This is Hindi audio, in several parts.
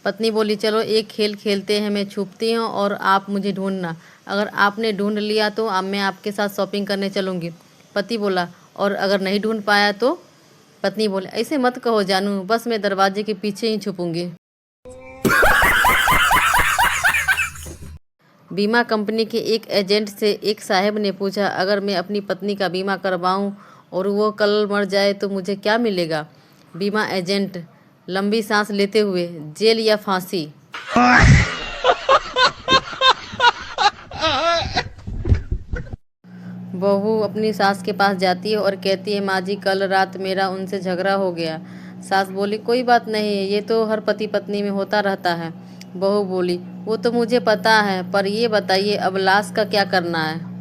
पत्नी बोली, चलो एक खेल खेलते हैं, मैं छुपती हूँ और आप मुझे ढूंढना। अगर आपने ढूंढ लिया तो अब मैं आपके साथ शॉपिंग करने चलूँगी। पति बोला, और अगर नहीं ढूंढ पाया तो? पत्नी बोले, ऐसे मत कहो जानू, बस मैं दरवाजे के पीछे ही छुपूंगी। बीमा कंपनी के एक एजेंट से एक साहब ने पूछा, अगर मैं अपनी पत्नी का बीमा करवाऊं और वो कल मर जाए तो मुझे क्या मिलेगा? बीमा एजेंट लंबी सांस लेते हुए, जेल या फांसी। बहू अपनी सास के पास जाती है और कहती है, माँ जी कल रात मेरा उनसे झगड़ा हो गया। सास बोली, कोई बात नहीं, ये तो हर पति पत्नी में होता रहता है। बहू बोली, वो तो मुझे पता है, पर ये बताइए अब लाश का क्या करना है?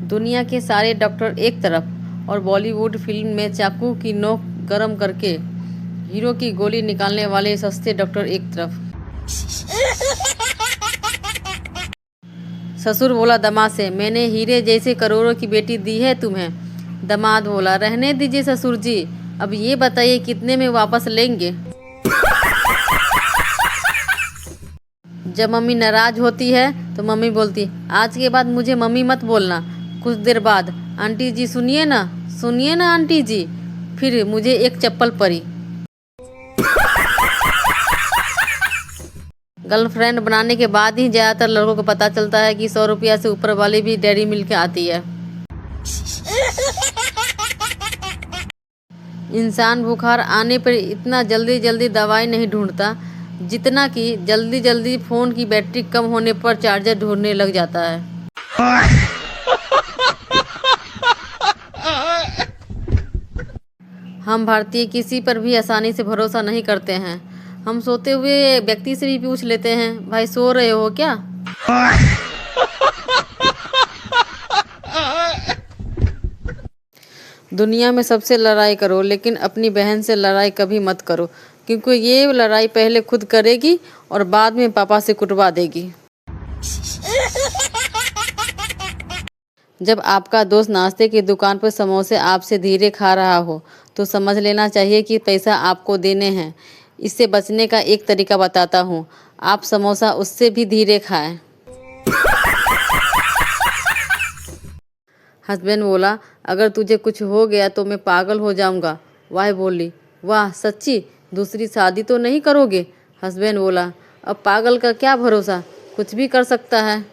दुनिया के सारे डॉक्टर एक तरफ और बॉलीवुड फिल्म में चाकू की नोक गरम करके हीरो की गोली निकालने वाले सस्ते डॉक्टर एक तरफ। ससुर बोला दामाद से, मैंने हीरे जैसे करोड़ों की बेटी दी है तुम्हें। दामाद बोला, रहने दीजिए ससुर जी, अब ये बताइए कितने में वापस लेंगे? जब मम्मी नाराज होती है तो मम्मी बोलती, आज के बाद मुझे मम्मी मत बोलना। कुछ देर बाद, आंटी जी सुनिए ना आंटी जी, फिर मुझे एक चप्पल पड़ी। गर्लफ्रेंड बनाने के बाद ही ज़्यादातर लड़कों को पता चलता है कि 100 रुपया से ऊपर वाली भी डेयरी मिल्क आती है। इंसान बुखार आने पर इतना जल्दी जल्दी दवाई नहीं ढूंढता जितना कि जल्दी जल्दी फ़ोन की बैटरी कम होने पर चार्जर ढूंढने लग जाता है। हम भारतीय किसी पर भी आसानी से भरोसा नहीं करते हैं। हम सोते हुए व्यक्ति से भी पूछ लेते हैं, भाई सो रहे हो क्या? दुनिया में सबसे लड़ाई करो, लेकिन अपनी बहन से लड़ाई कभी मत करो, क्योंकि ये लड़ाई पहले खुद करेगी और बाद में पापा से कुटवा देगी। जब आपका दोस्त नाश्ते की दुकान पर समोसे आपसे धीरे खा रहा हो तो समझ लेना चाहिए कि पैसा आपको देने हैं। इससे बचने का एक तरीका बताता हूँ, आप समोसा उससे भी धीरे खाएं। हस्बैंड बोला, अगर तुझे कुछ हो गया तो मैं पागल हो जाऊंगा। वाइफ बोली, वाह सच्ची, दूसरी शादी तो नहीं करोगे? हस्बैंड बोला, अब पागल का क्या भरोसा, कुछ भी कर सकता है।